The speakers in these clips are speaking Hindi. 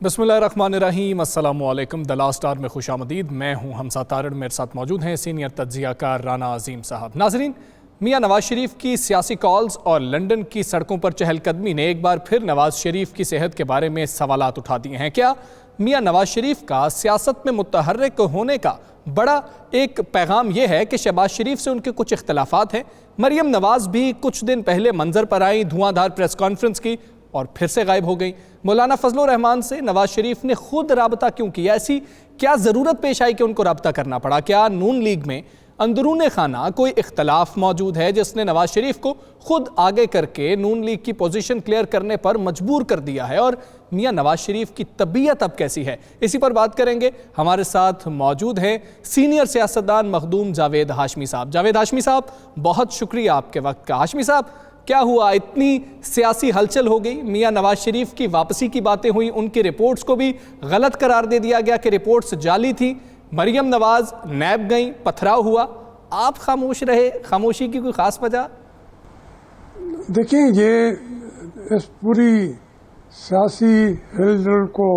बिस्मिल्लाहिर्रहमानिर्रहीम, अस्सलामुअलैकुम। द लास्ट आवर में खुशामदीद। मैं हूं हमसा तारड़, मेरे साथ मौजूद हैं सीनियर तज्जियाकार राना अजीम साहब। नाजरीन, मियाँ नवाज शरीफ की सियासी कॉल्स और लंदन की सड़कों पर चहलकदमी ने एक बार फिर नवाज शरीफ की सेहत के बारे में सवालात उठा दिए हैं। क्या मियाँ नवाज शरीफ का सियासत में मुतहर्रिक होने का बड़ा एक पैगाम यह है कि शहबाज शरीफ से उनके कुछ इख्तलाफात हैं? मरियम नवाज भी कुछ दिन पहले मंजर पर आई, धुआंधार प्रेस कॉन्फ्रेंस की और फिर से गायब हो गई। मौलाना फजलुर रहमान से नवाज शरीफ ने खुद राबता क्यों किया? ऐसी क्या ज़रूरत पेश आई कि उनको राबता करना पड़ा? क्या नून लीग में अंदरूने खाना कोई इख्तलाफ मौजूद है जिसने नवाज शरीफ को खुद आगे करके नून लीग की पोजीशन क्लियर करने पर मजबूर कर दिया है? और मियाँ नवाज शरीफ की तबीयत अब कैसी है? इसी पर बात करेंगे। हमारे साथ मौजूद हैं सीनियर सियासतदान मखदूम जावेद हाशमी साहब। जावेद हाशमी साहब, बहुत शुक्रिया आपके वक्त का। हाशमी साहब, क्या हुआ? इतनी सियासी हलचल हो गई, मियाँ नवाज शरीफ की वापसी की बातें हुई, उनकी रिपोर्ट्स को भी गलत करार दे दिया गया कि रिपोर्ट्स जाली थी। मरियम नवाज नैब गई, पथराव हुआ, आप खामोश रहे। खामोशी की कोई खास वजह? देखिए, ये इस पूरी सियासी हिलजुल को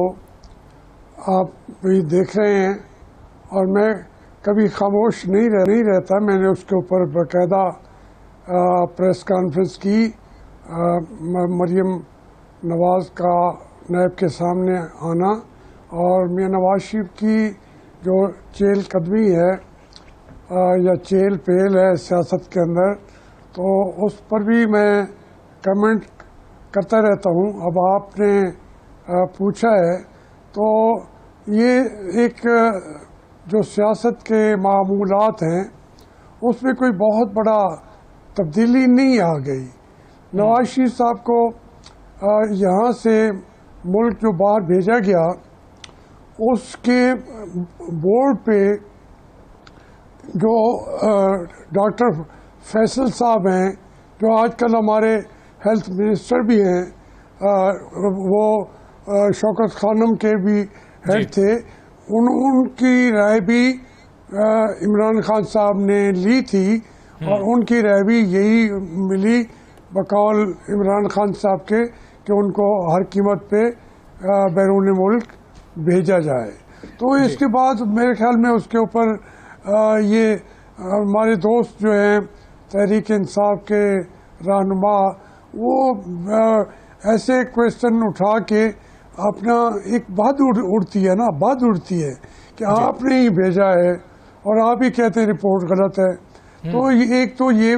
आप भी देख रहे हैं और मैं कभी खामोश नहीं रहता। मैंने उसके ऊपर बाकायदा प्रेस कॉन्फ्रेंस की। मरियम नवाज का नैब के सामने आना और मियाँ नवाज शरीफ की जो चेल कदमी है या चेल पेल है सियासत के अंदर, तो उस पर भी मैं कमेंट करता रहता हूँ। अब आपने पूछा है तो ये एक जो सियासत के मामूलात हैं उसमें कोई बहुत बड़ा तब्दीली नहीं आ गई। नवाज शरीफ साहब को यहाँ से मुल्क जो बाहर भेजा गया, उसके बोर्ड पे जो डॉक्टर फैसल साहब हैं, जो आजकल हमारे हेल्थ मिनिस्टर भी हैं, वो शौकत खानम के भी हेड थे, उनकी राय भी इमरान खान साहब ने ली थी और उनकी राय भी यही मिली बकौल इमरान खान साहब के कि उनको हर कीमत पे बैरून मुल्क भेजा जाए। तो इसके बाद मेरे ख्याल में उसके ऊपर ये हमारे दोस्त जो हैं तहरीक इंसाफ के रहनुमा, वो ऐसे क्वेश्चन उठा के अपना एक बात उड़ती है ना, बात उड़ती है कि आपने ही भेजा है और आप ही कहते हैं रिपोर्ट गलत है। तो एक तो ये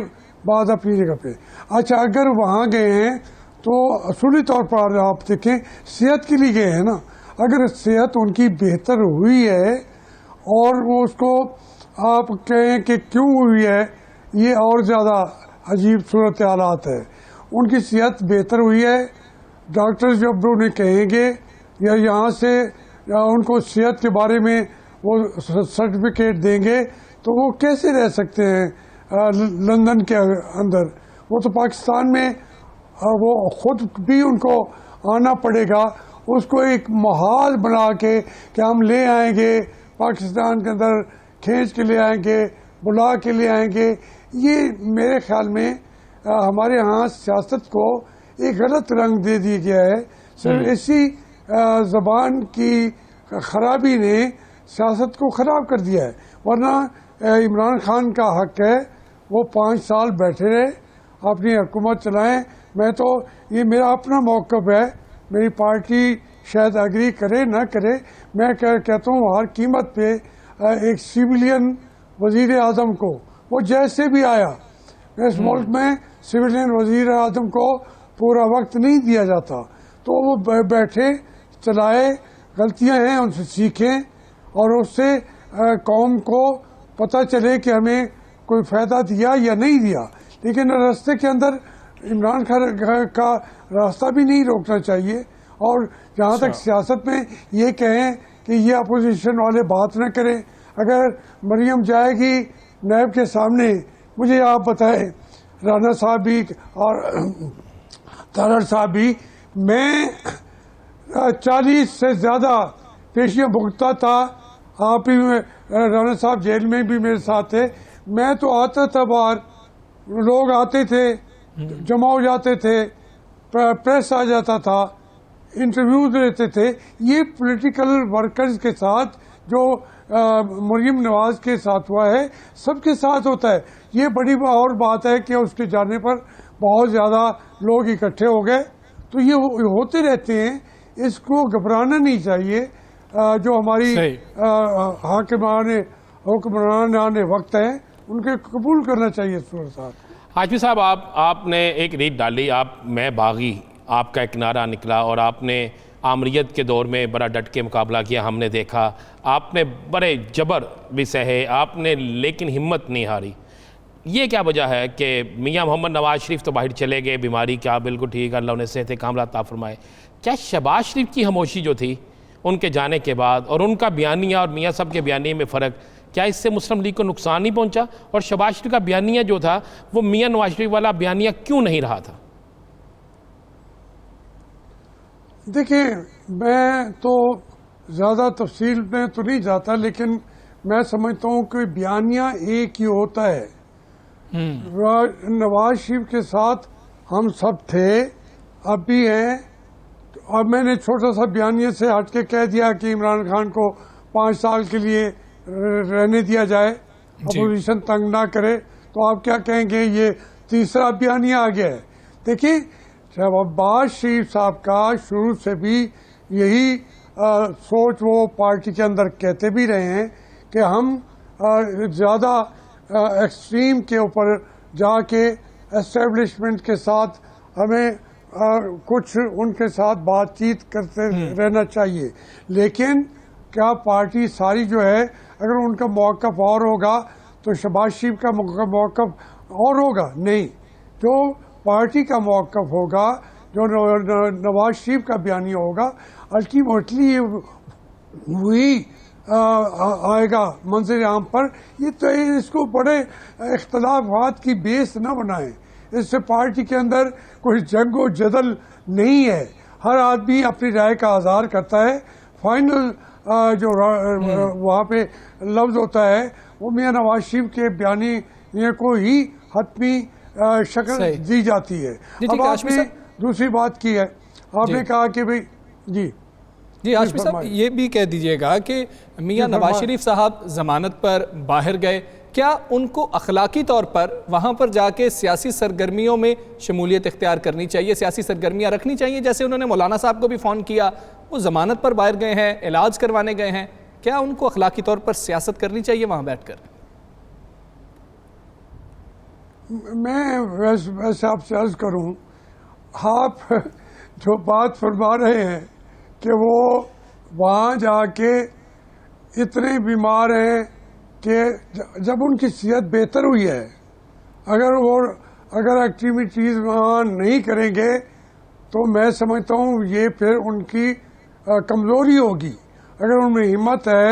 बात अपनी जगह पे। अच्छा, अगर वहाँ गए हैं तो असली तौर पर आप देखें सेहत के लिए गए हैं ना। अगर सेहत उनकी बेहतर हुई है और वो उसको आप कहें कि क्यों हुई है, ये और ज़्यादा अजीब सूरत हालात है। उनकी सेहत बेहतर हुई है, डॉक्टर जब उन्हें कहेंगे या यहाँ से या उनको सेहत के बारे में वो सर्टिफिकेट देंगे तो वो कैसे रह सकते हैं लंदन के अंदर? वो तो पाकिस्तान में वो खुद भी उनको आना पड़ेगा, उसको एक माहौल बना के कि हम ले आएंगे पाकिस्तान के अंदर, खींच के ले आएंगे, बुला के ले आएंगे। ये मेरे ख्याल में हमारे यहाँ सियासत को एक गलत रंग दे दिया गया है। सिर्फ इसी ज़बान की खराबी ने सियासत को ख़राब कर दिया है। वरना इमरान खान का हक है वो 5 साल बैठे रहे, अपनी हुकूमत चलाएं। मैं तो ये मेरा अपना मौक़िफ़ है, मेरी पार्टी शायद एग्री करे ना करे, मैं कहता हूँ हर कीमत पे एक सिविलियन वज़ीर आज़म को, वो जैसे भी आया, इस मुल्क में सिविलियन वज़ीर आज़म को पूरा वक्त नहीं दिया जाता, तो वो बैठे चलाए, गलतियाँ हैं उनसे सीखें और उससे कौम को पता चले कि हमें कोई फ़ायदा दिया या नहीं दिया। लेकिन रास्ते के अंदर इमरान खान का रास्ता भी नहीं रोकना चाहिए। और जहाँ तक सियासत में ये कहें कि ये अपोजिशन वाले बात न करें, अगर मरियम जाएगी नैब के सामने, मुझे आप बताएं, राना साहब भी और तारड़ साहब भी, मैं 40 से ज़्यादा पेशियाँ भुगता था। आप भी, राना साहब जेल में भी मेरे साथ थे। मैं तो आता था बाहर, लोग आते थे, जमा हो जाते थे, प्रेस आ जाता था, इंटरव्यूज लेते थे, ये पॉलिटिकल वर्कर्स के साथ जो मरीम नवाज के साथ हुआ है सबके साथ होता है। ये बड़ी और बात है कि उसके जाने पर बहुत ज़्यादा लोग इकट्ठे हो गए, तो ये होते रहते हैं, इसको घबराना नहीं चाहिए। जो हमारी हुक्मरान वक्त है उनके कबूल करना चाहिए सूरत साहब। हाशमी साहब, आपने एक रीत डाली, आप मैं बागी, आपका एक नारा निकला और आपने आमरीत के दौर में बड़ा डट के मुकाबला किया। हमने देखा आपने बड़े जबर भी सहे आपने, लेकिन हिम्मत नहीं हारी। ये क्या वजह है कि मियां मोहम्मद नवाज शरीफ तो बाहर चले गए, बीमारी क्या बिल्कुल ठीक, अल्लाह उन्हें सेहत कामला अता फरमाए, क्या शहबाज शरीफ की खामोशी जो थी उनके जाने के बाद और उनका बयानिया और मियां साहब के बयानिए में फ़र्क, क्या इससे मुस्लिम लीग को नुकसान नहीं पहुंचा? और शहबाज शरीफ का बयानिया जो था वो मियां नवाज शरीफ वाला बयानिया क्यों नहीं रहा था? देखिए, मैं तो ज़्यादा तफसील में तो नहीं जाता, लेकिन मैं समझता हूँ कि बयानिया एक ही होता है। नवाज शरीफ के साथ हम सब थे, अब भी हैं। और मैंने छोटा सा बयानिया से हट के कह दिया कि इमरान खान को 5 साल के लिए रहने दिया जाए, अपोजिशन तंग ना करे, तो आप क्या कहेंगे? ये तीसरा बयानिया आ गया है। देखिए, शहबाज शरीफ साहब का शुरू से भी यही सोच वो पार्टी के अंदर कहते भी रहे हैं कि हम ज़्यादा एक्सट्रीम के ऊपर जाके एस्टेब्लिशमेंट के साथ हमें कुछ उनके साथ बातचीत करते रहना चाहिए। लेकिन क्या पार्टी सारी जो है, अगर उनका मौक़िफ़ और होगा तो शहबाज शरीफ का मौक़िफ़ और होगा? नहीं, जो पार्टी का मौक़िफ़ होगा, जो नवाज शरीफ का बयानिया होगा, अल्टीमेटली वही आएगा मंजर आम पर। ये तो इसको बड़े इख्तलाफात की बेस न बनाएं। इससे पार्टी के अंदर कोई जंग व जदल नहीं है, हर आदमी अपनी राय का आज़ार करता है। फाइनल जो वहाँ पे लफ्ज़ होता है वो मियां नवाज शरीफ के बयानिए को ही हतमी शक्ल दी जाती है। अब आपने दूसरी बात की है, आपने कहा कि भाई जी हाशमी साहब, ये भी कह दीजिएगा कि मियां नवाज शरीफ साहब जमानत पर बाहर गए, क्या उनको अखलाकी तौर पर वहाँ पर जाके सियासी सरगर्मियों में शमूलियत इख्तियार करनी चाहिए, सियासी सरगर्मियाँ रखनी चाहिए? जैसे उन्होंने मौलाना साहब को भी फ़ोन किया, वो ज़मानत पर बाहर गए हैं, इलाज करवाने गए हैं, क्या उनको अखलाकी तौर पर सियासत करनी चाहिए वहाँ बैठ कर? मैं वैसे आपसे अर्ज़ करूँ, आप जो बात फरमा रहे हैं कि वो वहाँ जाके इतने बीमार हैं कि जब उनकी सेहत बेहतर हुई है, अगर एक्टिविटीज़ वहाँ नहीं करेंगे तो मैं समझता हूँ ये फिर उनकी कमज़ोरी होगी। अगर उनमें हिम्मत है,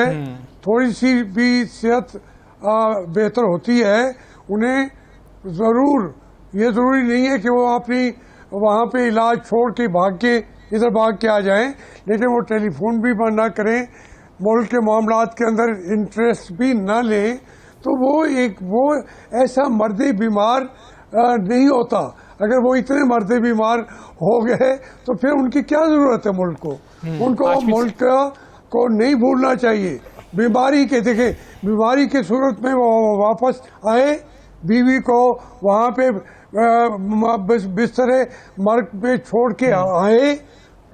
थोड़ी सी भी सेहत बेहतर होती है, उन्हें ज़रूर, ये ज़रूरी नहीं है कि वो अपनी वहाँ पे इलाज छोड़ के इधर भाग के आ जाएं, लेकिन वो टेलीफोन भी बंद ना करें, मुल्क के मामलात के अंदर इंटरेस्ट भी ना लें, तो वो ऐसा मर्दे बीमार नहीं होता। अगर वो इतने मर्दे बीमार हो गए तो फिर उनकी क्या ज़रूरत है मुल्क को? उनको मुल्क को नहीं भूलना चाहिए। बीमारी के सूरत में वो वापस आए, बीवी को वहाँ पे बिस्तरे मर्ग पे छोड़ के आए,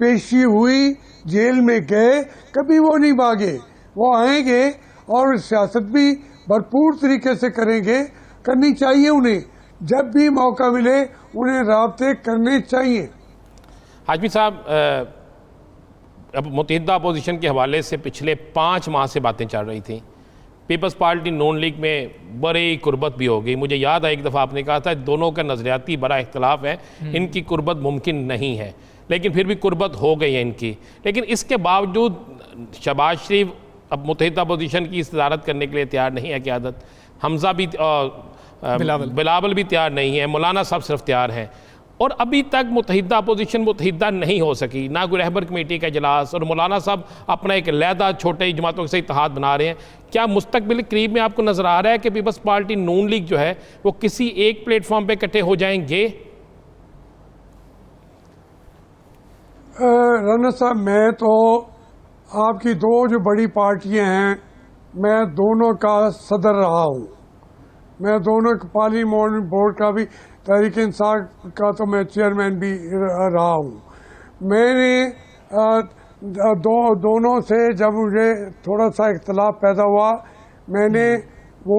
पेशी हुई, जेल में गए, कभी वो नहीं भागे, वो आएंगे और सियासत भी भरपूर तरीके से करनी चाहिए। उन्हें जब भी मौका मिले उन्हें राब्ते करने चाहिए। हाशमी साहब, अब मुत्तहिदा अपोजिशन के हवाले से पिछले 5 माह से बातें चल रही थी। पीपल्स पार्टी नून लीग में बड़ी कुर्बत भी हो गई। मुझे याद है एक दफ़ा आपने कहा था दोनों का नज़रियाती बड़ा इख्तलाफ है, इनकी कुर्बत मुमकिन नहीं है, लेकिन फिर भी कुर्बत हो गई है इनकी। लेकिन इसके बावजूद शहबाज शरीफ अब मुत्तहिदा अपोजिशन की सदारत करने के लिए तैयार नहीं है क़यादत, हमजा भी बिलावल भी तैयार नहीं है, मौलाना साहब सिर्फ तैयार हैं, और अभी तक मुत्तहिदा अपोजिशन मुत्तहिदा नहीं हो सकी, ना कोई रहबर कमेटी का इजलास, और मौलाना साहब अपना एक लहदा छोटे जमातों से इत्तेहाद बना रहे हैं। क्या मुस्तकबिल करीब में आपको नज़र आ रहा है कि पीपल्स पार्टी नून लीग जो है वो किसी एक प्लेटफॉर्म पर इकट्ठे हो जाएंगे? राना साहब, मैं तो आपकी दो जो बड़ी पार्टियां हैं, मैं दोनों का सदर रहा हूँ। मैं दोनों पार्लियामेंट बोर्ड का भी, तहरीक इंसाफ का तो मैं चेयरमैन भी रहा हूँ। मैंने दोनों से जब मुझे थोड़ा सा इख्तलाफ पैदा हुआ, मैंने वो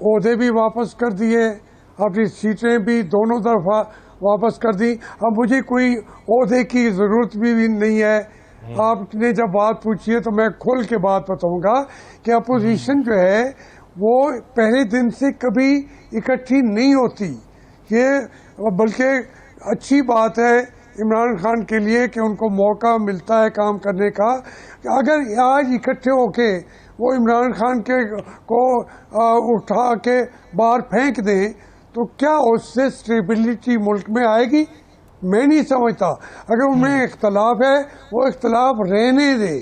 ओहदे भी वापस कर दिए, अपनी सीटें भी दोनों तरफा वापस कर दी। अब मुझे कोई ओहदे की ज़रूरत भी नहीं है। आपने जब बात पूछी है तो मैं खोल के बात बताऊंगा कि अपोजिशन जो है वो पहले दिन से कभी इकट्ठी नहीं होती। ये बल्कि अच्छी बात है इमरान खान के लिए कि उनको मौका मिलता है काम करने का। अगर आज इकट्ठे होके वो इमरान खान को उठा के बाहर फेंक दें तो क्या उससे स्टेबिलिटी मुल्क में आएगी? मैं नहीं समझता। अगर उनमें इख्तलाफ है वो इख्तलाफ रहने दे,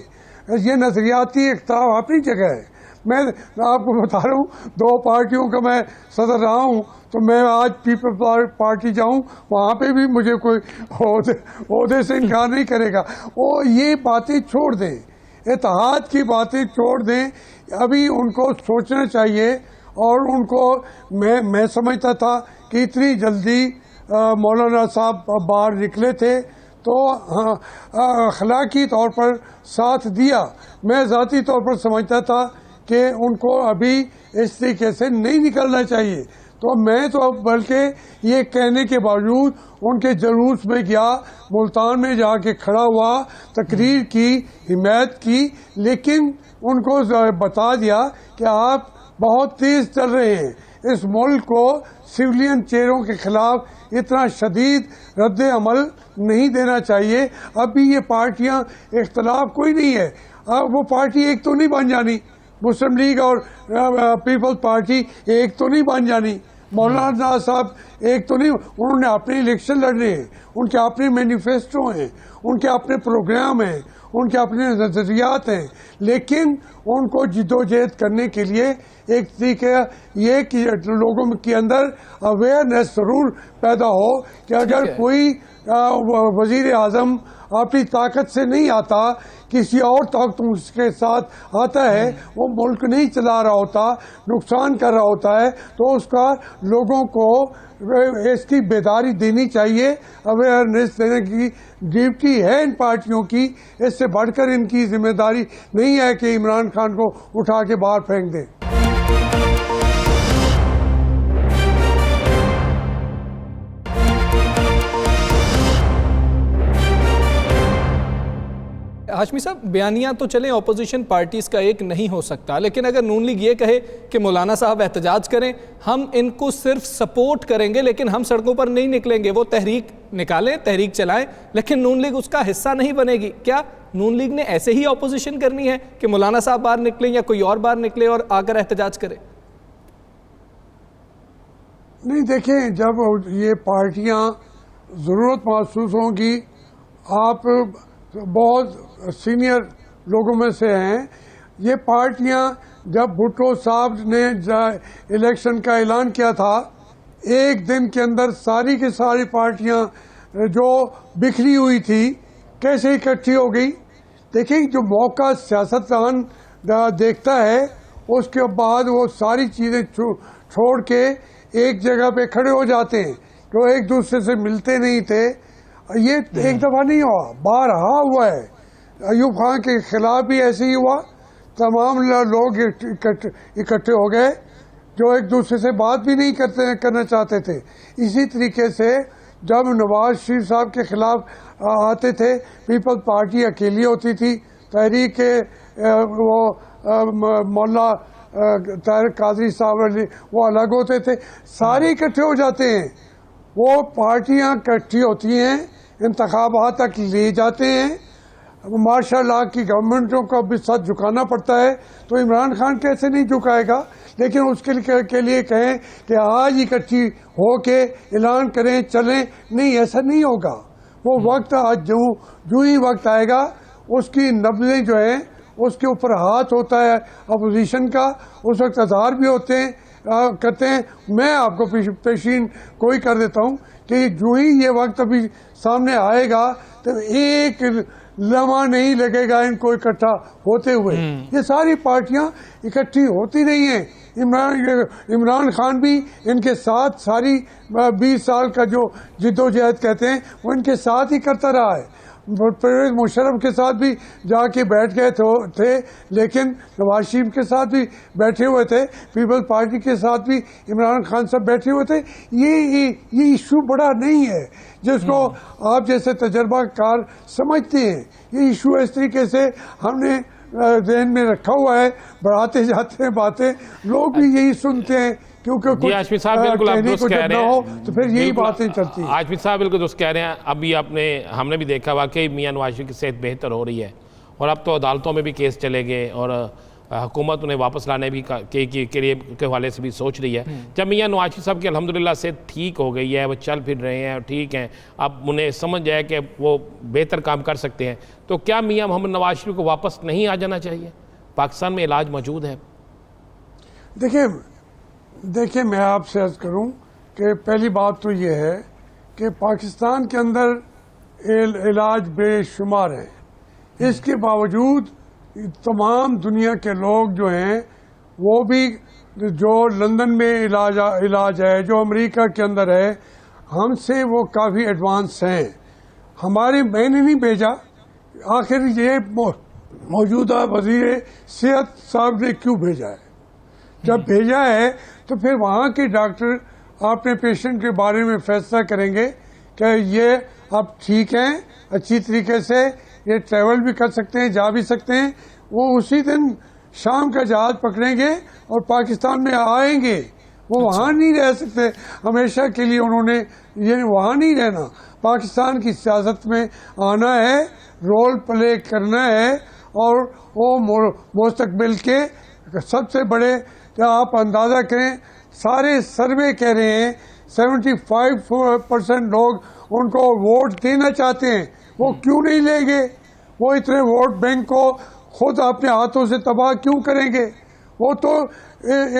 ये नजरियाती इख्तलाफ अपनी जगह है। मैं आपको बता रहा हूँ, दो पार्टियों का मैं सदर रहा हूँ, तो मैं आज पीपल्स पार्टी जाऊँ वहाँ पे भी मुझे कोई ओहदे से इनकार नहीं करेगा। वो ये बातें छोड़ दें, इत्तेहाद की बातें छोड़ दें। अभी उनको सोचना चाहिए। और उनको मैं समझता था कि इतनी जल्दी मौलाना साहब बाहर निकले थे तो अखलाकी तौर पर साथ दिया। मैं ज़ाती तौर पर समझता था कि उनको अभी इस तरीके से नहीं निकलना चाहिए। तो मैं तो बल्कि ये कहने के बावजूद उनके जुलूस में गया, मुल्तान में जाके खड़ा हुआ, तकरीर की, हिमायत की, लेकिन उनको बता दिया कि आप बहुत तेज चल रहे हैं। इस मुल्क को सिविलियन चेहरों के खिलाफ इतना शदीद रद्द अमल नहीं देना चाहिए। अभी ये पार्टियां इख्तलाफ कोई नहीं है। वो पार्टी एक तो नहीं बन जानी, मुस्लिम लीग और पीपल्स पार्टी एक तो नहीं बन जानी। मौलाना साहब एक तो नहीं, उन्होंने अपने इलेक्शन लड़ने हैं, उनके अपने मैनिफेस्टो हैं, उनके अपने प्रोग्राम हैं, उनके अपने नजरियात हैं। लेकिन उनको जिद्दोजहद करने के लिए एक तरीका ये कि लोगों के अंदर अवेयरनेस जरूर पैदा हो कि अगर कोई वजीर आजम अपनी ताकत से नहीं आता, किसी और ताकत उसके साथ आता है, वो मुल्क नहीं चला रहा होता, नुकसान कर रहा होता है, तो उसका लोगों को इसकी बेदारी देनी चाहिए। अवेयरनेस देने की ड्यूटी है इन पार्टियों की। इससे बढ़कर इनकी जिम्मेदारी नहीं है कि इमरान खान को उठा के बाहर फेंक दें। हाशमी साहब, बयानिया तो चलें ऑपोजिशन पार्टीज़ का एक नहीं हो सकता, लेकिन अगर नून लीग ये कहे कि मौलाना साहब एहतजाज करें, हम इनको सिर्फ सपोर्ट करेंगे लेकिन हम सड़कों पर नहीं निकलेंगे, वो तहरीक निकालें, तहरीक चलाएं, लेकिन नून लीग उसका हिस्सा नहीं बनेगी, क्या नून लीग ने ऐसे ही ऑपोजिशन करनी है कि मौलाना साहब बाहर निकलें या कोई और बाहर निकले और आकर एहतजाज करे? नहीं, देखें, जब ये पार्टियां ज़रूरत महसूस होंगी, आप बहुत सीनियर लोगों में से हैं, ये पार्टियां जब भुट्टो साहब ने इलेक्शन का ऐलान किया था, एक दिन के अंदर सारी की सारी पार्टियां जो बिखरी हुई थी कैसे इकट्ठी हो गई। देखिए, जो मौका सियासतदान देखता है उसके बाद वो सारी चीज़ें छोड़ के एक जगह पे खड़े हो जाते हैं, जो एक दूसरे से मिलते नहीं थे। ये एक दफ़ा नहीं हुआ, बारहा हुआ है। अयूब खान के खिलाफ भी ऐसे ही हुआ, तमाम लोग इकट्ठे हो गए जो एक दूसरे से बात भी नहीं करना चाहते थे। इसी तरीके से जब नवाज शरीफ साहब के खिलाफ आते थे, पीपल्स पार्टी अकेली होती थी, तहरीक वो मौला तारिक कादरी साहब वो अलग होते थे, सारे इकट्ठे हो जाते हैं। वो पार्टियां इकट्ठी होती हैं, इंतखाबात तक ले जाते हैं, मार्शल लॉ की गवर्नमेंटों को भी सच झुकाना पड़ता है, तो इमरान खान कैसे नहीं झुकाएगा। लेकिन उसके लिए कहें कि आज इकट्ठी हो के ऐलान करें, चलें, नहीं, ऐसा नहीं होगा। वो वक्त आज जो ही वक्त आएगा, उसकी नब्ज़ें जो हैं उसके ऊपर हाथ होता है अपोजिशन का, उस वक्त अज़हार भी होते हैं, करते हैं। मैं आपको पेशीन कोई कर देता हूँ कि जो ही ये वक्त अभी सामने आएगा तो एक लम्हा नहीं लगेगा इनको इकट्ठा होते हुए। ये सारी पार्टियां इकट्ठी होती नहीं है। इमरान खान भी इनके साथ सारी 20 साल का जो जिद्दोजहद कहते हैं वो इनके साथ ही करता रहा है। परवेज मुशर्रफ के साथ भी जाके बैठ गए थे, लेकिन नवाज शरीफ के साथ भी बैठे हुए थे, पीपल्स पार्टी के साथ भी इमरान खान साहब बैठे हुए थे। ये इशू बड़ा नहीं है जिसको आप जैसे तजर्बाकार समझते हैं। ये इशू इस तरीके से हमने ज़हन में रखा हुआ है, बढ़ाते जाते हैं बातें, लोग भी यही सुनते हैं क्योंकि कुछ हाशमी साहब बिल्कुल आप दुरुस्त कह रहे हैं, तो फिर यही बातें चलती हैं। हाशमी साहब बिल्कुल दुरुस्त कह रहे हैं। अभी हमने भी देखा वाकई मियां नवाज शरीफ की सेहत बेहतर हो रही है और अब तो अदालतों में भी केस चले गए और हुकूमत उन्हें वापस लाने भी के लिए के हवाले से भी सोच रही है। जब मियां नवाज शरीफ साहब की अल्हम्दुलिल्लाह सेहत ठीक हो गई है, वो चल फिर रहे हैं, ठीक हैं, अब उन्हें समझ जाए कि वो बेहतर काम कर सकते हैं, तो क्या मियां मोहम्मद नवाज शरीफ को वापस नहीं आ जाना चाहिए? पाकिस्तान में इलाज मौजूद है। देखिए मैं आपसे अर्ज करूं कि पहली बात तो ये है कि पाकिस्तान के अंदर इलाज बेशुमार है। इसके बावजूद तमाम दुनिया के लोग जो हैं वो भी जो लंदन में इलाज है, जो अमेरिका के अंदर है, हमसे वो काफ़ी एडवांस हैं। मैंने नहीं भेजा, आखिर ये मौजूदा वज़ीर सेहत साहब ने क्यों भेजा है? जब भेजा है तो फिर वहाँ के डॉक्टर अपने पेशेंट के बारे में फैसला करेंगे कि ये अब ठीक हैं, अच्छी तरीके से ये ट्रैवल भी कर सकते हैं, जा भी सकते हैं। वो उसी दिन शाम का जहाज पकड़ेंगे और पाकिस्तान में आएंगे। वो वहाँ नहीं रह सकते हमेशा के लिए, उन्होंने ये वहाँ नहीं रहना। पाकिस्तान की सियासत में आना है, रोल प्ले करना है और वो मुस्तकबिल के सबसे बड़े, आप अंदाज़ा करें, सारे सर्वे कह रहे हैं 75% लोग उनको वोट देना चाहते हैं। वो क्यों नहीं लेंगे? वो इतने वोट बैंक को खुद अपने हाथों से तबाह क्यों करेंगे? वो तो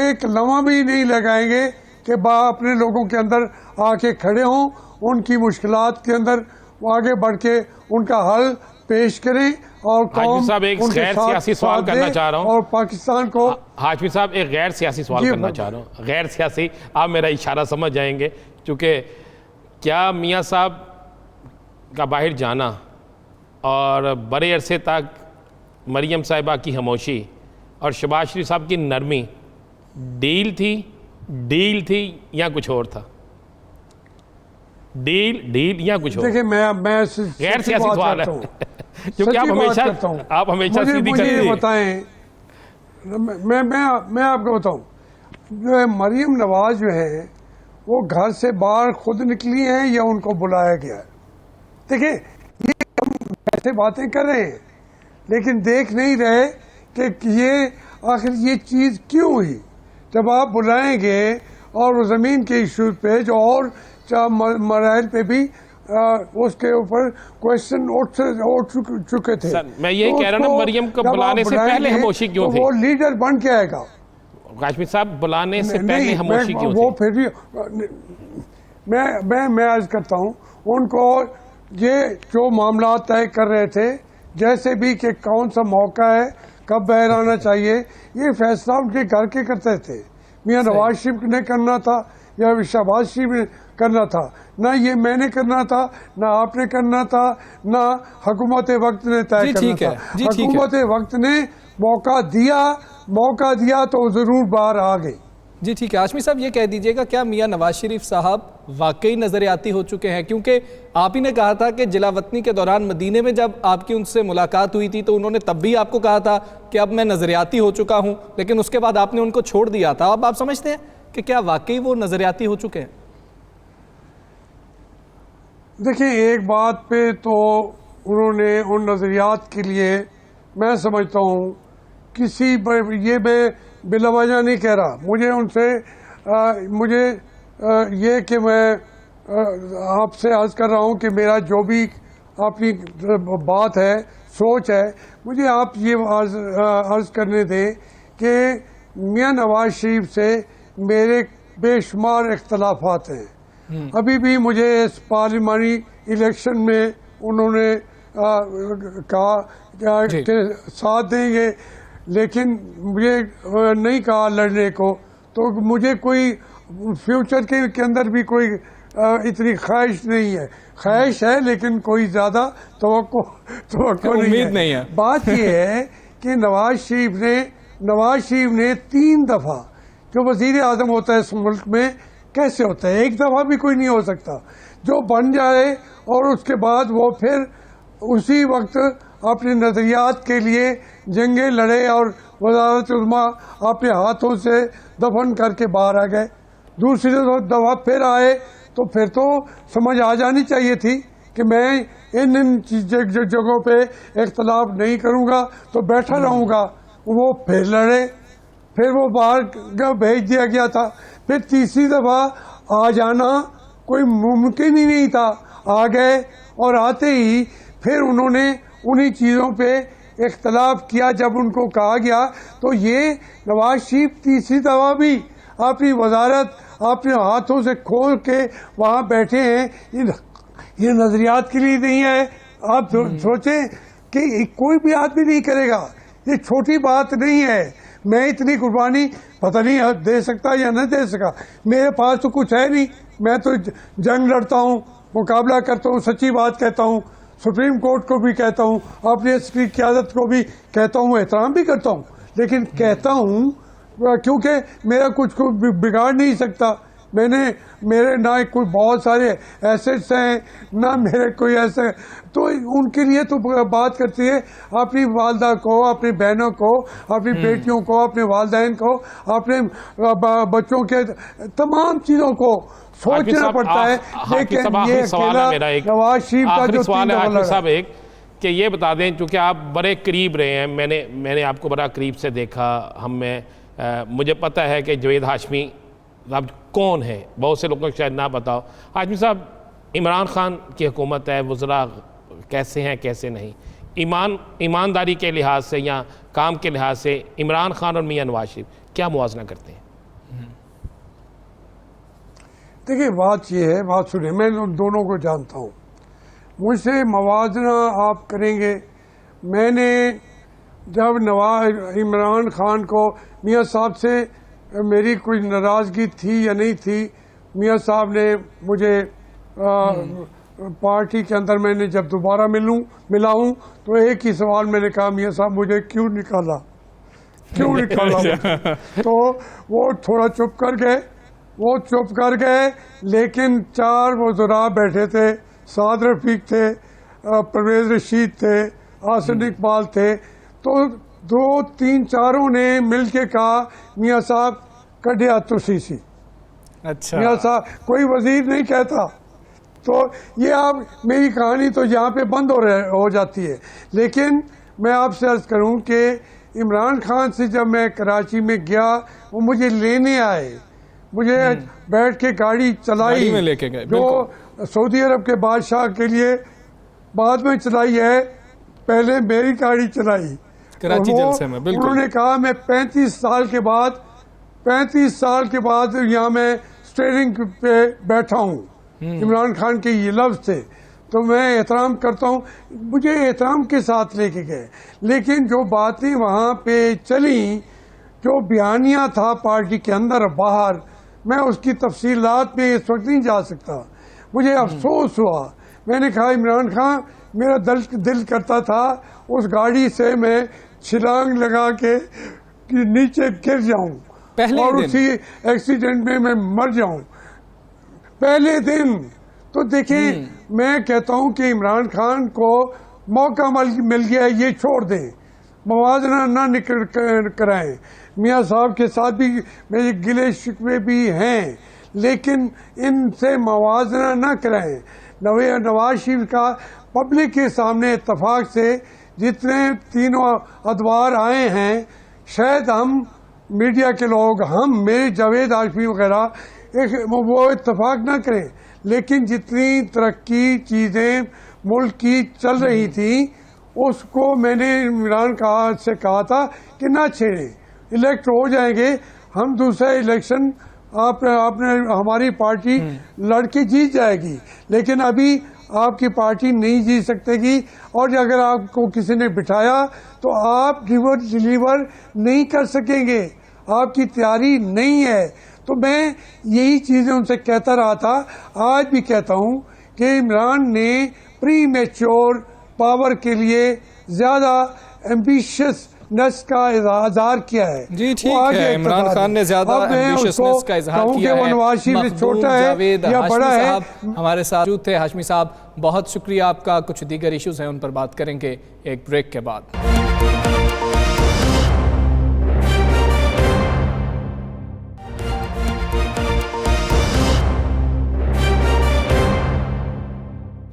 एक लम्हा भी नहीं लगाएंगे कि अपने लोगों के अंदर आके खड़े हों, उनकी मुश्किलात के अंदर आगे बढ़ के उनका हल पेश करें और हाशमी साहब एक गैर सियासी सवाल करना चाह रहा हूँ और पाकिस्तान को। हाशमी साहब एक गैर सियासी सवाल करना चाह रहा हूँ, गैर सियासी, आप मेरा इशारा समझ जाएंगे। चूँकि क्या मियाँ साहब का बाहर जाना और बड़े अरसे तक मरियम साहिबा की खामोशी और शहबाज शरीफ साहब की नरमी डील थी या कुछ और था? डील या कुछ और? देखिए मैं गैर सियासी सवाल है क्योंकि आप हमेशा सीधी मुझे ये बताएं, मैं आपको बताऊं, जो है मरियम नवाज जो है वो घर से बाहर खुद निकली हैं या उनको बुलाया गया है? देखिए ये हम ऐसे बातें कर रहे हैं लेकिन देख नहीं रहे कि ये आखिर ये चीज़ क्यों हुई। जब आप बुलाएंगे और ज़मीन के इशूज़ पे जो और मराइल पे भी उसके ऊपर क्वेश्चन उठ चुके थे। सर, मैं यही कह रहा ना, मरियम को बुलाने से पहले खामोशी क्यों थी? वो लीडर बन के आएगा। हाशमी साहब बुलाने से पहले खामोशी क्यों थी? वो फिर भी मैं अर्ज करता हूँ उनको, ये जो मामला तय कर रहे थे जैसे भी कि कौन सा मौका है, कब बाहर आना चाहिए, ये फैसला उनके घर के करते थे। मियाँ नवाज शरीफ ने करना था या शहबाज शरीफ ने करना था, ना ये मैंने करना था, ना आपने करना था, ना हुकूमत वक्त ने तय करना था। हुकूमत वक्त ने मौका दिया तो जरूर बाहर आ गई। जी ठीक है। हाशमी साहब ये कह दीजिएगा, क्या मियां नवाज शरीफ साहब वाकई नजरियाती हो चुके हैं? क्योंकि आप ही ने कहा था कि जिलावतनी के दौरान मदीने में जब आपकी उनसे मुलाकात हुई थी तो उन्होंने तब भी आपको कहा था कि अब मैं नजरियाती हो चुका हूं, लेकिन उसके बाद आपने उनको छोड़ दिया था। अब आप समझते हैं कि क्या वाकई वो नजरियाती हो चुके हैं? देखिए एक बात पे तो उन्होंने उन नजरियात के लिए, मैं समझता हूँ किसी ये बिलवजह नहीं कह रहा, मुझे उनसे ये कि मैं आपसे अर्ज कर रहा हूँ कि मेरा जो भी अपनी बात है, सोच है, मुझे आप ये अर्ज करने दें कि मियाँ नवाज शरीफ से मेरे बेशुमार इख्तलाफात हैं। अभी भी मुझे इस पार्लिमानी इलेक्शन में उन्होंने कहा कि साथ देंगे, लेकिन मुझे नहीं कहा लड़ने को। तो मुझे कोई फ्यूचर के अंदर भी कोई इतनी ख्वाहिश नहीं है। ख्वाहिश है लेकिन कोई ज़्यादा तवक्को नहीं है। बात यह है कि नवाज शरीफ ने 3 दफ़ा, जो वज़ीर आज़म होता है इस मुल्क में कैसे होता है, एक दफ़ा भी कोई नहीं हो सकता जो बन जाए और उसके बाद वो फिर उसी वक्त अपने नज़रियात के लिए जंगें लड़े और वज़ारत उज़्मा अपने हाथों से दफन करके बाहर आ गए। दूसरी दफ़ा फिर आए तो फिर तो समझ आ जानी चाहिए थी कि मैं इन जगहों पे इख्तलाफ नहीं करूँगा तो बैठा रहूँगा। वो फिर लड़े, फिर वो बाहर भेज दिया गया था। फिर तीसरी दफ़ा आ जाना कोई मुमकिन ही नहीं था। आ गए और आते ही फिर उन्होंने उन्हीं चीज़ों पे इख्तलाफ किया। जब उनको कहा गया तो ये नवाज शरीफ तीसरी दफ़ा भी अपनी वजारत अपने हाथों से खोल के वहाँ बैठे हैं। ये नज़रियात के लिए नहीं है। आप सोचें कि कोई भी आदमी नहीं करेगा, ये छोटी बात नहीं है। मैं इतनी कुर्बानी पता नहीं दे सकता या न दे सका, मेरे पास तो कुछ है नहीं। मैं तो जंग लड़ता हूँ, मुकाबला करता हूँ, सच्ची बात कहता हूँ, सुप्रीम कोर्ट को भी कहता हूँ, अपनी इसकी क़यादत को भी कहता हूँ, एहतराम भी करता हूँ, लेकिन कहता हूँ क्योंकि मेरा कुछ को बिगाड़ नहीं सकता। मेरे ना कोई बहुत सारे एसेट्स हैं, ना मेरे कोई ऐसे, तो उनके लिए तो बात करती है अपनी वालदा को, अपनी बहनों को, अपनी बेटियों को, अपने वालदैन को, अपने बच्चों के तमाम चीज़ों को सोचना पड़ता है। लेकिन ये अकेला नवाज शरीफ का जो सवाल है हाकिम साहब एक कि ये बता दें, चूँकि आप बड़े करीब रहे हैं, मैंने आपको बड़ा करीब से देखा। मुझे पता है कि जवेद हाशमी अब कौन है, बहुत से लोगों को शायद ना बताओ। हाशमी साहब, इमरान खान की हुकूमत है, वज़रा कैसे हैं कैसे नहीं, ईमानदारी के लिहाज से या काम के लिहाज से इमरान खान और मियां नवाज शरीफ क्या मुवाजना करते हैं? देखिए बात ये है, बात सुनिए, मैं दोनों को जानता हूँ। मुझसे मुवाजना आप करेंगे, मैंने जब इमरान खान को मियां साहब से मेरी कोई नाराज़गी थी या नहीं थी, मियां साहब ने मुझे पार्टी के अंदर मैंने जब दोबारा मिला हूँ तो एक ही सवाल मैंने कहा, मियां साहब मुझे क्यों निकाला मुझे? तो वो थोड़ा चुप कर गए, लेकिन 4 वज़रा बैठे थे, साद रफीक थे, परवेज़ रशीद थे, आसिन इकबाल थे, तो 2, 3, 4 ने मिल के कहा मियां साहब कढ़िया तुसी सी। अच्छा, मियां साहब कोई वजीर नहीं कहता। तो ये आप मेरी कहानी तो यहाँ पे बंद हो जाती है। लेकिन मैं आपसे अर्ज करूँ कि इमरान खान से जब मैं कराची में गया, वो मुझे लेने आए, मुझे बैठ के गाड़ी चलाई में लेके गए, जो सऊदी अरब के बादशाह के लिए बाद में चलाई है, पहले मेरी गाड़ी चलाई कराची जलसे में। उन्होंने कहा मैं 35 साल के बाद यहाँ मैं स्टीयरिंग पे बैठा हूँ। इमरान खान के ये लफ्ज़ थे, तो मैं एहतराम करता हूँ, मुझे एहतराम के साथ लेके गए। लेकिन जो बातें वहाँ पे चली, जो बयानिया था पार्टी के अंदर और बाहर, मैं उसकी तफसीलात में इस वक्त नहीं जा सकता। मुझे अफसोस हुआ। मैंने कहा इमरान खान, मेरा दिल करता था उस गाड़ी से मैं छलांग लगा के नीचे गिर जाऊं और उसी एक्सीडेंट में मैं मर जाऊं पहले दिन। तो देखिए, मैं कहता हूं कि इमरान खान को मौका मिल गया, ये छोड़ दें, मुवाजना ना कराएं। मियां साहब के साथ भी मेरे गिले शिकवे भी हैं, लेकिन इनसे मुवाजना ना कराएं। नवाज शरीफ का पब्लिक के सामने इत्तफाक से जितने तीनों अदवार आए हैं, शायद हम मीडिया के लोग, मेरे जावेद हाशमी वगैरह वो इत्तफाक ना करें, लेकिन जितनी तरक्की चीज़ें मुल्क की चल रही थी उसको मैंने इमरान खान से कहा था कि ना छेड़ें, इलेक्ट हो जाएंगे, हम दूसरा इलेक्शन आपने हमारी पार्टी लड़के जीत जाएगी, लेकिन अभी आपकी पार्टी नहीं जीत सकेगी। और अगर आपको किसी ने बिठाया तो आप डिलीवर नहीं कर सकेंगे, आपकी तैयारी नहीं है। तो मैं यही चीजें उनसे कहता रहा था, आज भी कहता हूं कि इमरान ने प्री मैच्योर पावर के लिए ज्यादा एम्बिशियसनेस का इजहार किया है। जी ठीक है, इमरान खान ने ज्यादा एम्बिशियसनेस का इजहार किया है। नवाज शरीफ छोटा है या बड़ा है। हमारे साथ मौजूद थे हाशमी साहब, बहुत शुक्रिया आपका। कुछ दीगर इश्यूज हैं, उन पर बात करेंगे एक ब्रेक के बाद।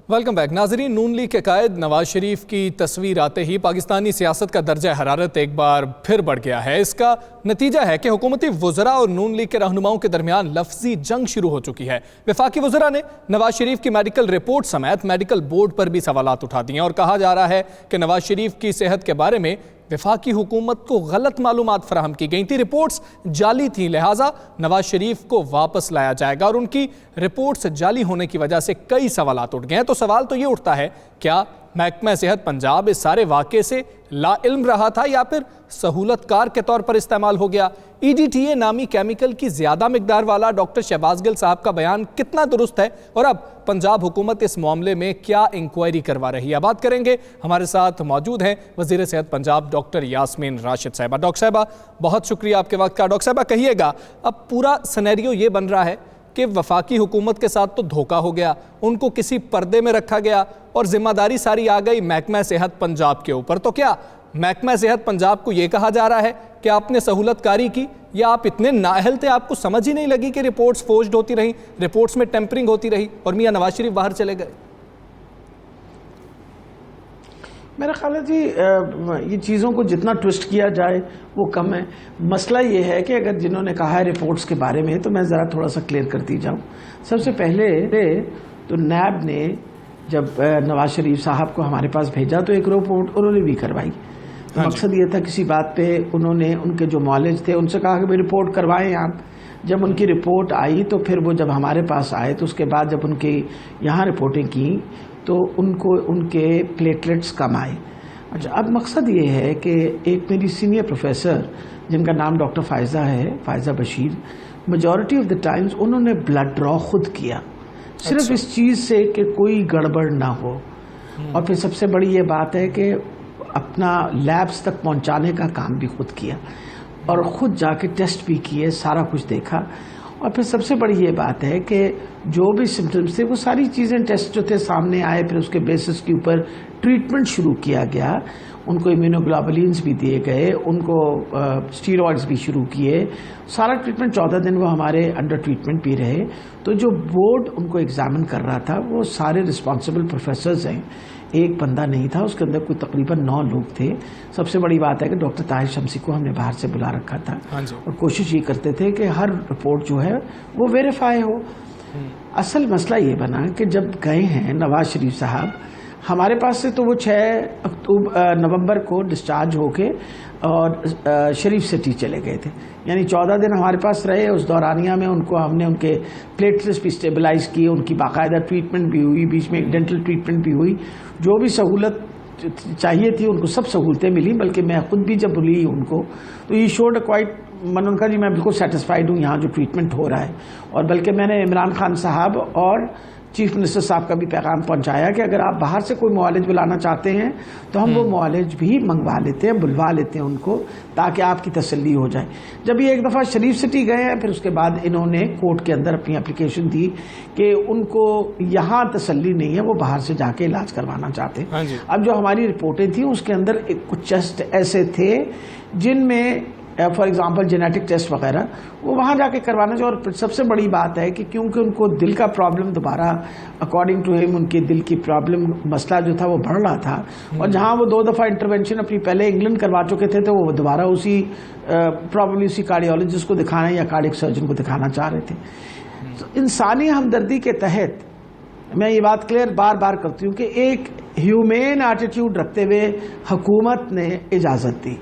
वेलकम बैक नाजरीन। नून लीग के कायद नवाज शरीफ की तस्वीर आते ही पाकिस्तानी सियासत का दर्जा हरारत एक बार फिर बढ़ गया है। इसका नतीजा है कि हुकूमती वुज़रा और नून लीग के रहनुमाओं के दरमियान लफ्जी जंग शुरू हो चुकी है। वफाकी वुज़रा ने नवाज शरीफ की मेडिकल रिपोर्ट समेत मेडिकल बोर्ड पर भी सवालात उठा दिए और कहा जा रहा है कि नवाज शरीफ की सेहत के बारे में वफाकी हुकूमत को गलत मालूमात फराहम की गई थी, रिपोर्ट्स जाली थी, लिहाजा नवाज शरीफ को वापस लाया जाएगा। और उनकी रिपोर्ट्स जाली होने की वजह से कई सवालात उठ गए हैं। तो सवाल तो ये उठता है, क्या महकमा सेहत पंजाब इस सारे वाक़े से लाइल्म रहा था या फिर सहूलतकार के तौर पर इस्तेमाल हो गया? EDTA नामी केमिकल की ज्यादा मिकदार वाला डॉक्टर शहबाज गिल साहब का बयान कितना दुरुस्त है और अब पंजाब हुकूमत इस मामले में क्या इंक्वायरी करवा रही है? बात करेंगे। हमारे साथ मौजूद हैं वज़ीर सेहत पंजाब डॉक्टर यास्मीन राशिद साहिबा। डॉक्टर साहिबा, बहुत शुक्रिया आपके वक्त का। डॉक्टर साहिबा, कहिएगा, अब पूरा सिनेरियो ये बन रहा है कि वफाकी हुकूमत के साथ तो धोखा हो गया, उनको किसी पर्दे में रखा गया और जिम्मेदारी सारी आ गई महकमा सेहत पंजाब के ऊपर। तो क्या महकमा सेहत पंजाब को यह कहा जा रहा है कि आपने सहूलतकारी की, या आप इतने नाअहल थे आपको समझ ही नहीं लगी कि रिपोर्ट्स फोर्ज्ड होती रही, रिपोर्ट्स में टेम्परिंग होती रही और मियां नवाज शरीफ बाहर चले गए? मेरा ख्याल है जी, ये चीज़ों को जितना ट्विस्ट किया जाए वो कम है। मसला ये है कि अगर जिन्होंने कहा है रिपोर्ट्स के बारे में, तो मैं ज़रा थोड़ा सा क्लियर करती जाऊँ। सबसे पहले तो नैब ने जब नवाज शरीफ साहब को हमारे पास भेजा तो एक रिपोर्ट उन्होंने भी करवाई। तो मकसद ये था, किसी बात पे उन्होंने उनके जो मौलिज थे उनसे कहा कि भाई रिपोर्ट करवाएं आप। जब उनकी रिपोर्ट आई तो फिर वो जब हमारे पास आए तो उसके बाद जब उनकी यहाँ रिपोर्टिंग की तो उनको उनके प्लेटलेट्स कम आए। अच्छा, अब मकसद ये है कि एक मेरी सीनियर प्रोफेसर जिनका नाम डॉक्टर फ़ायज़ा है, Faiza Bashir, majority of the times उन्होंने ब्लड ड्रॉ खुद किया, सिर्फ इस चीज़ से कि कोई गड़बड़ ना हो। और फिर सबसे बड़ी ये बात है कि अपना लैब्स तक पहुंचाने का काम भी खुद किया और ख़ुद जाके टेस्ट भी किए, सारा कुछ देखा। और फिर सबसे बड़ी ये बात है कि जो भी सिम्टम्स थे वो सारी चीज़ें टेस्ट जो थे सामने आए, फिर उसके बेसिस के ऊपर ट्रीटमेंट शुरू किया गया। उनको इम्यूनोग्लोबुलिन्स भी दिए गए, उनको स्टीरॉइड्स भी शुरू किए, सारा ट्रीटमेंट 14 दिन वो हमारे अंडर ट्रीटमेंट भी रहे। तो जो बोर्ड उनको एग्जामिन कर रहा था वो सारे रिस्पॉन्सिबल प्रोफेसर्स हैं, एक बंदा नहीं था, उसके अंदर कोई तकरीबन 9 लोग थे। सबसे बड़ी बात है कि डॉक्टर ताहिर शमसी को हमने बाहर से बुला रखा था और कोशिश ये करते थे कि हर रिपोर्ट जो है वो वेरीफाई हो। असल मसला ये बना कि जब गए हैं नवाज शरीफ साहब हमारे पास से, तो वो 6 नवंबर को डिस्चार्ज होके और शरीफ सिटी चले गए थे, यानी 14 दिन हमारे पास रहे। उस दौरानिया में उनको हमने उनके प्लेटलेट्स भी स्टेबलाइज किए, उनकी बाकायदा ट्रीटमेंट भी हुई, बीच में एक डेंटल ट्रीटमेंट भी हुई, जो भी सहूलत चाहिए थी उनको सब सहूलतें मिली। बल्कि मैं खुद भी जब बुली उनको तो ये शोड क्वाइट मनन का जी, मैं बिल्कुल सेटिस्फाइड हूँ यहाँ जो ट्रीटमेंट हो रहा है। और बल्कि मैंने इमरान खान साहब और चीफ मिनिस्टर साहब का भी पैगाम पहुंचाया कि अगर आप बाहर से कोई मुआलिज बुलाना चाहते हैं तो हम वो मुआलिज भी मंगवा लेते हैं, बुलवा लेते हैं उनको, ताकि आपकी तसल्ली हो जाए। जब ये एक दफ़ा शरीफ सिटी गए हैं, फिर उसके बाद इन्होंने कोर्ट के अंदर अपनी एप्लीकेशन दी कि उनको यहाँ तसल्ली नहीं है, वो बाहर से जाके इलाज करवाना चाहते हैं। अब जो हमारी रिपोर्टें थी उसके अंदर कुछ टेस्ट ऐसे थे जिनमें फॉर एग्जांपल जेनेटिक टेस्ट वगैरह वो वहाँ जाके करवाना चाहिए। और सबसे बड़ी बात है कि क्योंकि उनको दिल का प्रॉब्लम दोबारा अकॉर्डिंग टू हिम उनके दिल की प्रॉब्लम मसला जो था वो बढ़ रहा था, और जहाँ वो 2 दफ़ा इंटरवेंशन अपनी पहले इंग्लैंड करवा चुके थे तो वो दोबारा उसी प्रॉब्लम उसी कार्डियोलॉजिस्ट को दिखाना या कार्डियक सर्जन को दिखाना चाह रहे थे। तो इंसानी हमदर्दी के तहत मैं ये बात क्लियर बार बार करती हूँ कि एक ह्यूमेन एटीट्यूड रखते हुए हुकूमत ने इजाज़त दी,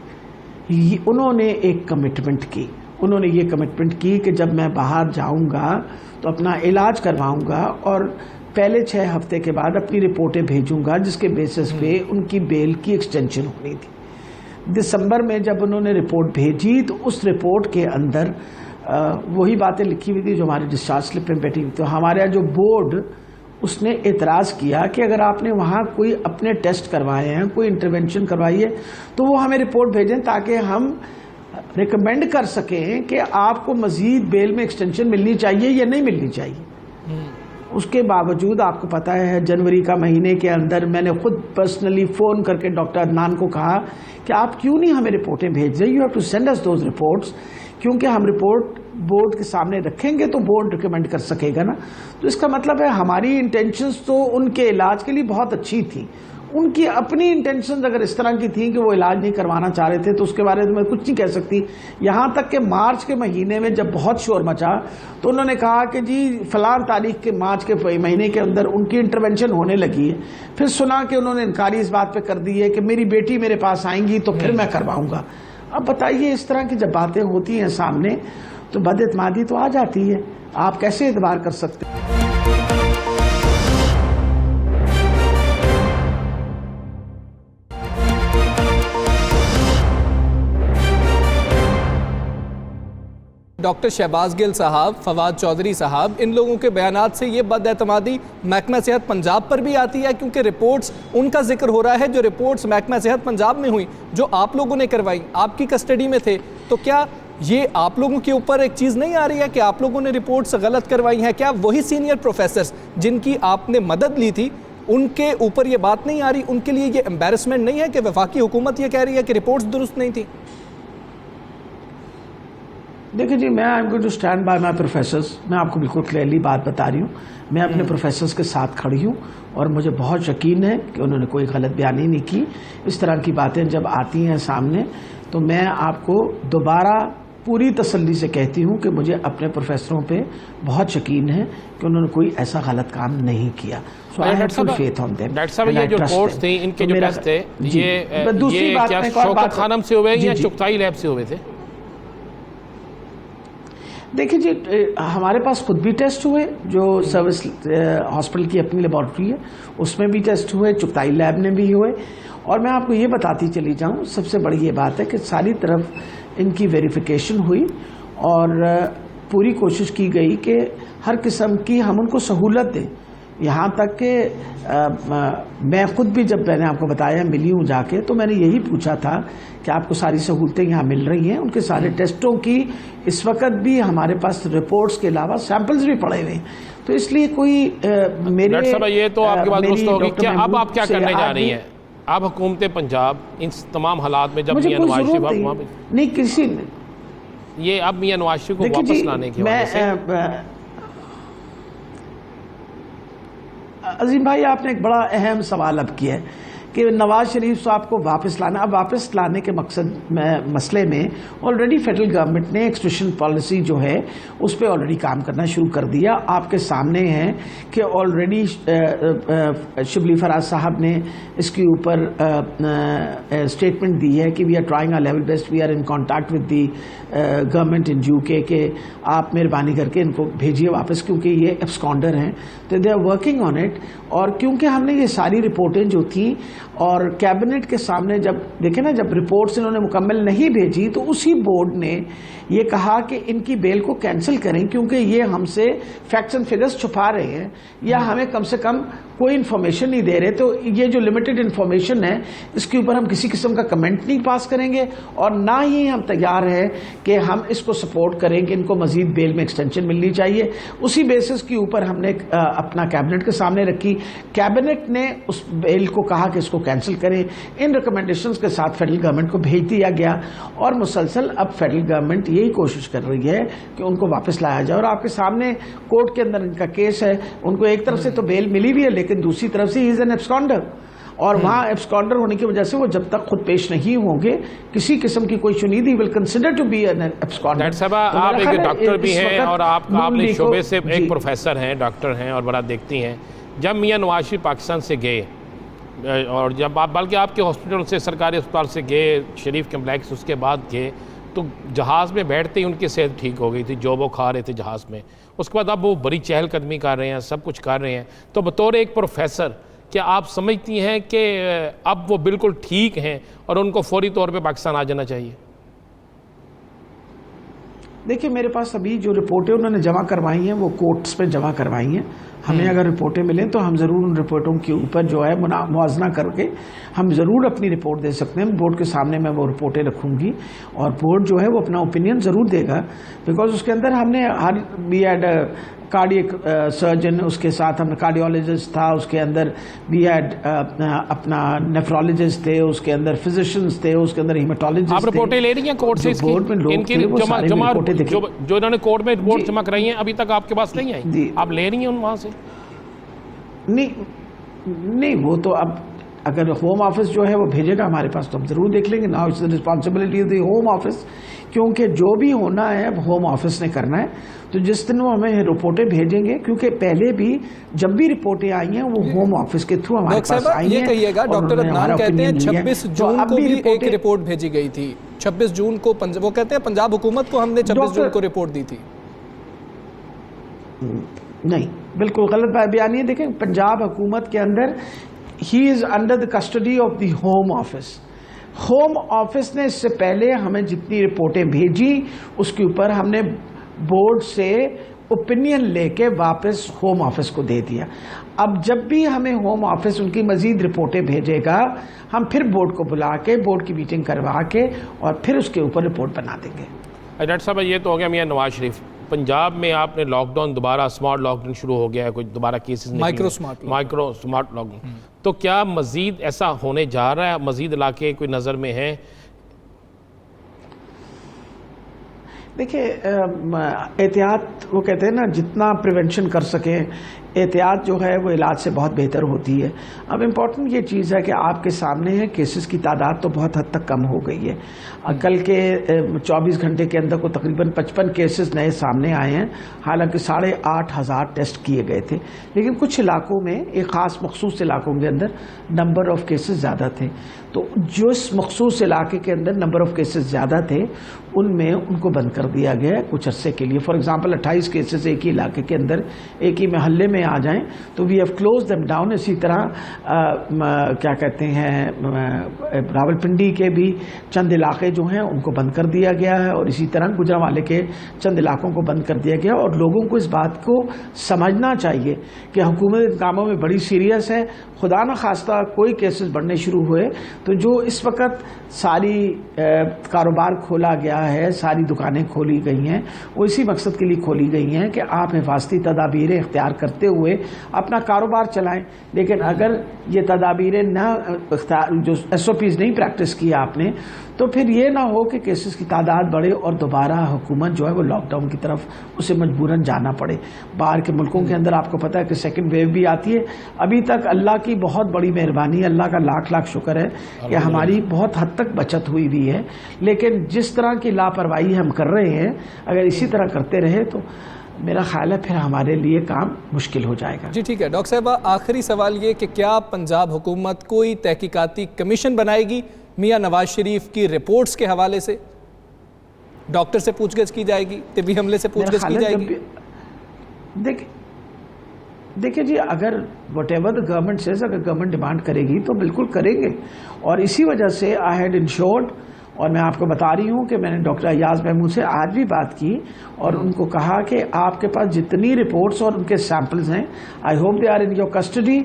उन्होंने एक कमिटमेंट की, उन्होंने ये कमिटमेंट की कि जब मैं बाहर जाऊंगा तो अपना इलाज करवाऊंगा और पहले 6 हफ्ते के बाद अपनी रिपोर्टें भेजूंगा, जिसके बेसिस पे उनकी बेल की एक्सटेंशन होनी थी। दिसंबर में जब उन्होंने रिपोर्ट भेजी तो उस रिपोर्ट के अंदर वही बातें लिखी हुई थी जो हमारे डिस्चार्ज स्लिप में बैठी हुई। तो हमारे जो बोर्ड उसने एतराज़ किया कि अगर आपने वहाँ कोई अपने टेस्ट करवाए हैं, कोई इंटरवेंशन करवाई है, तो वो हमें रिपोर्ट भेजें ताकि हम रिकमेंड कर सकें कि आपको मजीद बेल में एक्सटेंशन मिलनी चाहिए या नहीं मिलनी चाहिए। उसके बावजूद आपको पता है जनवरी का महीने के अंदर मैंने खुद पर्सनली फ़ोन करके डॉक्टर अदनान को कहा कि आप क्यों नहीं हमें रिपोर्टें भेज रहे, you have to send us those reports, क्योंकि हम रिपोर्ट बोर्ड के सामने रखेंगे तो बोर्ड रिकमेंड कर सकेगा ना। तो इसका मतलब है हमारी इंटेंशंस तो उनके इलाज के लिए बहुत अच्छी थी, उनकी अपनी इंटेंशंस अगर इस तरह की थी कि वो इलाज नहीं करवाना चाह रहे थे तो उसके बारे में मैं कुछ नहीं कह सकती। यहाँ तक कि मार्च के महीने में जब बहुत शोर मचा तो उन्होंने कहा कि जी फलां तारीख के मार्च के महीने के अंदर उनकी इंटरवेंशन होने लगी है। फिर सुना कि उन्होंने इनकारी इस बात पे कर दी है कि मेरी बेटी मेरे पास आएंगी तो फिर मैं करवाऊंगा। अब बताइए इस तरह की जब बातें होती हैं सामने तो बदइत्मादी तो आ जाती है, आप कैसे एतबार कर सकते हैं। डॉक्टर शहबाज गिल साहब, फवाद चौधरी साहब, इन लोगों के बयानात से ये बदएतमादी महकमा सेहत पंजाब पर भी आती है, क्योंकि रिपोर्ट्स उनका जिक्र हो रहा है जो रिपोर्ट्स महकमा सेहत पंजाब में हुई, जो आप लोगों ने करवाई, आपकी कस्टडी में थे। तो क्या ये आप लोगों के ऊपर एक चीज़ नहीं आ रही है कि आप लोगों ने रिपोर्ट्स गलत करवाई हैं? क्या वही सीनियर प्रोफेसर्स जिनकी आपने मदद ली थी उनके ऊपर ये बात नहीं आ रही? उनके लिए ये एम्बेरसमेंट नहीं है कि वफाकी हुकूमत ये कह रही है कि रिपोर्ट्स दुरुस्त नहीं थी? देखिए जी, मैं I am going to stand by my professors. मैं आपको बिल्कुल क्लियरली बात बता रही हूँ, मैं अपने प्रोफेसर्स के साथ खड़ी हूँ और मुझे बहुत यकीन है कि उन्होंने कोई गलत बयानी नहीं की। इस तरह की बातें जब आती हैं सामने तो मैं आपको दोबारा पूरी तसल्ली से कहती हूँ कि मुझे अपने प्रोफेसरों पे बहुत यकीन है कि उन्होंने कोई ऐसा गलत काम नहीं किया। So I have full faith on them. Doctor साहब, ये जो रिपोर्ट्स थे, इनके जो टेस्ट थे, ये क्या शौकत खानम से हुए या चुगताई लैब से हुए थे? देखिए जी, हमारे पास खुद भी टेस्ट हुए, जो सर्विस हॉस्पिटल की अपनी लेबॉर्ट्री है उसमें भी टेस्ट हुए, चुगताई लैब में भी हुए। और मैं आपको ये बताती चली जाऊँ, सबसे बड़ी ये बात है कि सारी तरफ इनकी वेरिफिकेशन हुई और पूरी कोशिश की गई कि हर किस्म की हम उनको सहूलत दें। यहाँ तक कि मैं खुद भी जब मैंने आपको बताया मिली हूँ जाके, तो मैंने यही पूछा था कि आपको सारी सहूलतें यहाँ मिल रही हैं। उनके सारे टेस्टों की इस वक्त भी हमारे पास रिपोर्ट्स के अलावा सैंपल्स भी पड़े हुए हैं। तो इसलिए कोई मेरे डॉक्टर साहब, ये तो आपकी बात दुरुस्त होगी। क्या अब आप क्या करने जा रही हैं? अब हुकूमत पंजाब इन तमाम हालात में, जब मियां नवाज शरीफ नहीं किसी ने ये अब मियां नवाज शरीफ को वापस लाने की वजह से, अजीम भाई आपने एक बड़ा अहम सवाल अब किया है कि नवाज शरीफ साहब को वापस लाना। अब वापस लाने के मसले में ऑलरेडी फेडरल गवर्नमेंट ने एक्सट्रेडिशन पॉलिसी जो है उस पर ऑलरेडी काम करना शुरू कर दिया। आपके सामने है कि ऑलरेडी शिबली फराज साहब ने इसके ऊपर स्टेटमेंट दी है कि we are trying our level best, we are in contact with the government in UK के आप मेहरबानी करके इनको भेजिए वापस, क्योंकि ये एब्सकॉन्डर हैं, तो they are working on it. और क्योंकि हमने ये सारी रिपोर्टें जो थी और कैबिनेट के सामने जब देखे ना, जब रिपोर्ट्स इन्होंने मुकम्मल नहीं भेजी तो उसी बोर्ड ने ये कहा कि इनकी बेल को कैंसिल करें, क्योंकि ये हमसे फैक्ट्स एंड फिगर्स छुपा रहे हैं या हमें कम से कम कोई इन्फॉर्मेशन नहीं दे रहे। तो ये जो लिमिटेड इन्फॉर्मेशन है इसके ऊपर हम किसी किस्म का कमेंट नहीं पास करेंगे और ना ही हम तैयार हैं कि हम इसको सपोर्ट करें कि इनको मजीद बेल में एक्सटेंशन मिलनी चाहिए। उसी बेसिस के ऊपर हमने अपना कैबिनेट के सामने रखी। कैबिनेट ने उस बेल को कहा कि इसको कैंसिल करें। इन रिकमेंडेशंस के साथ फेडरल गवर्नमेंट को भेज दिया गया और मुसलसल अब फेडरल गवर्नमेंट यही कोशिश कर रही है कि उनको वापस लाया जाए। और आपके सामने कोर्ट के अंदर इनका केस है, उनको एक तरफ से तो बेल मिली भी है लेकिन दूसरी तरफ से ही इज एन एब्सकॉन्डर, और वहां एब्सकॉन्डर होने की वजह से वो जब तक खुद पेश नहीं होंगे किसी किस्म की कोई शुनीदी will consider to be an absconder. Doctor साहब, आप एक डॉक्टर भी हैं और आप अपने शोबे से एक प्रोफेसर हैं, डॉक्टर हैं और बड़ा देखती हैं। जब मियां नवाज शरीफ पाकिस्तान से गए और जब आप बल्कि आपके हॉस्पिटल से, सरकारी अस्पताल से गए, शरीफ कम्प्लेक्स, उसके बाद गए, तो जहाज़ में बैठते ही उनकी सेहत ठीक हो गई थी, जो वो खा रहे थे जहाज़ में। उसके बाद अब वो बड़ी चहलकदमी कर रहे हैं, सब कुछ कर रहे हैं। तो बतौर एक प्रोफेसर क्या आप समझती हैं कि अब वो बिल्कुल ठीक हैं और उनको फौरी तौर पे पाकिस्तान आ जाना चाहिए? देखिए, मेरे पास अभी जो रिपोर्टें उन्होंने जमा करवाई हैं वो कोर्ट्स पे जमा करवाई हैं। हमें अगर रिपोर्टें मिलें तो हम ज़रूर उन रिपोर्टों के ऊपर जो है मुआवजा करके हम ज़रूर अपनी रिपोर्ट दे सकते हैं। बोर्ड के सामने मैं वो रिपोर्टें रखूँगी और बोर्ड जो है वो अपना ओपिनियन ज़रूर देगा, बिकॉज उसके अंदर हमने हर बी एड कार्डियक सर्जन, उसके साथ हमने कार्डियोलॉजिस्ट था, उसके अंदर बी एड अपना नेफ्रोलॉजिस्ट थे, उसके अंदर फिजिशियंस थे, उसके अंदर हीमेटोलॉजिस्ट थे। आप रिपोर्टें ले रही हैं कोर्ट से? बोर्ड में लोग इनकी थे, वो सारे रिपोर्टें देखे। जो इन्होंने कोर्ट में रिपोर्ट जमा कराई हैं अभी तक आपके पास नहीं आई? आप ले रही हैं वहाँ से? नहीं, वो तो अब अगर होम ऑफिस जो है वो भेजेगा हमारे पास तो हम जरूर देख लेंगे। Now it's the responsibility of the home office, क्योंकि जो भी होना है अब होम ऑफिस ने करना है। तो जिस दिन वो हमें रिपोर्टें भेजेंगे, क्योंकि पहले भी जब भी रिपोर्टें आई हैं वो होम ऑफिस के थ्रू हमारे पास आई हैं। ये कहिएगा, डॉक्टर अदनान कहते हैं 26 जून को भी एक रिपोर्ट भेजी गई थी। 26 जून को वो कहते हैं पंजाब हुकूमत को हमने 26 जून को रिपोर्ट दी थी। नहीं, बिल्कुल गलत बयानी है। देखें, पंजाब हुकूमत के अंदर he is under the custody of the home office. Home office ने इससे पहले हमें जितनी रिपोर्टें भेजी उसके ऊपर हमने बोर्ड से ओपिनियन लेके वापस होम ऑफिस को दे दिया। अब जब भी हमें होम ऑफिस उनकी मजीद रिपोर्टें भेजेगा हम फिर बोर्ड को बुला के बोर्ड की मीटिंग करवा के और फिर उसके ऊपर रिपोर्ट बना देंगे। डॉक्टर साहब, ये तो हो गया मियां नवाज शरीफ। पंजाब में आपने लॉकडाउन दोबारा स्मार्ट लॉकडाउन शुरू हो गया है, कुछ दोबारा केसेस माइक्रो स्मार्ट लॉकडाउन। तो क्या मजीद ऐसा होने जा रहा है? मजीद इलाके कोई नज़र में है? देखिए, एहतियात वो कहते हैं ना, जितना प्रिवेंशन कर सके एहतियात जो है वो इलाज से बहुत बेहतर होती है। अब इम्पॉर्टेंट ये चीज़ है कि आपके सामने है केसेस की तादाद तो बहुत हद तक कम हो गई है। कल के 24 घंटे के अंदर को तकरीबन 55 केसेस नए सामने आए हैं, हालांकि 8,500 टेस्ट किए गए थे। लेकिन कुछ इलाकों में, एक ख़ास मखसूस इलाकों के अंदर नंबर ऑफ़ केसेस ज़्यादा थे। तो जो इस मखसूस इलाके के अंदर नंबर ऑफ़ केसेस ज़्यादा थे उनमें उनको बंद कर दिया गया है कुछ अरसे के लिए। फॉर एग्जांपल 28 केसेस एक ही इलाके के अंदर, एक ही महल्ले में आ जाएं तो we have close them down. इसी तरह क्या कहते हैं, रावलपिंडी के भी चंद इलाके जो हैं उनको बंद कर दिया गया है और इसी तरह गुजरांवाले के चंद इलाकों को बंद कर दिया गया। और लोगों को इस बात को समझना चाहिए कि हुकूमत इन कामों में बड़ी सीरियस है। खुदा न खास्ता कोई केसेस बढ़ने शुरू हुए तो जो इस वक्त सारी कारोबार खोला गया है, सारी दुकानें खोली गई हैं, वो इसी मकसद के लिए खोली गई हैं कि आप हिफाजती तदाबीरें इख्तियार करते हुए अपना कारोबार चलाएं। लेकिन अगर ये तदाबीरें जो SOPs नहीं प्रैक्टिस की आपने, तो फिर ये ना हो कि केसेस की तादाद बढ़े और दोबारा हुकूमत जो है वो लॉकडाउन की तरफ उसे मजबूरन जाना पड़े। बाहर के मुल्कों के अंदर आपको पता है कि सेकंड वेव भी आती है। अभी तक अल्लाह की बहुत बड़ी मेहरबानी, अल्लाह का लाख लाख शुक्र है कि हमारी बहुत हद तक बचत हुई भी है। लेकिन जिस तरह की लापरवाही हम कर रहे हैं, अगर इसी तरह करते रहे तो मेरा ख्याल है फिर हमारे लिए काम मुश्किल हो जाएगा। जी ठीक है। डॉक्टर साहब, आखिरी सवाल ये कि क्या पंजाब हुकूमत कोई तहकीकाती कमीशन बनाएगी मियां नवाज शरीफ की रिपोर्ट्स के हवाले से? डॉक्टर से पूछगिछ की जाएगी, तिब्बी हमले से पूछगिछ की जाएगी? देखिए जी, अगर what ever the government says, अगर गवर्नमेंट डिमांड करेगी तो बिल्कुल करेंगे। और इसी वजह से आई हैड इंश्योर्ड, और मैं आपको बता रही हूँ कि मैंने डॉक्टर अयाज महमूद से आज भी बात की और उनको कहा कि आपके पास जितनी रिपोर्ट्स और उनके सैंपल्स हैं, I hope they are in your custody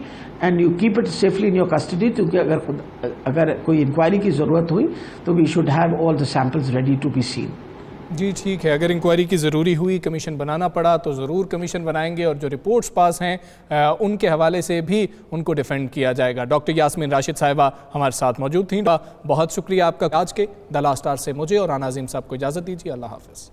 and you keep it safely in your custody. क्योंकि अगर कोई इंक्वायरी की ज़रूरत हुई तो we should have all the samples ready to be seen. जी ठीक है। अगर इंक्वायरी की ज़रूरी हुई, कमीशन बनाना पड़ा तो ज़रूर कमीशन बनाएंगे और जो रिपोर्ट्स पास हैं उनके हवाले से भी उनको डिफेंड किया जाएगा। डॉक्टर यास्मीन राशिद साहिबा हमारे साथ मौजूद थी। बहुत शुक्रिया आपका। आज के द लास्ट आवर से मुझे और राना अजीम साहब को इजाज़त दीजिए। अल्लाह हाफ़िज़।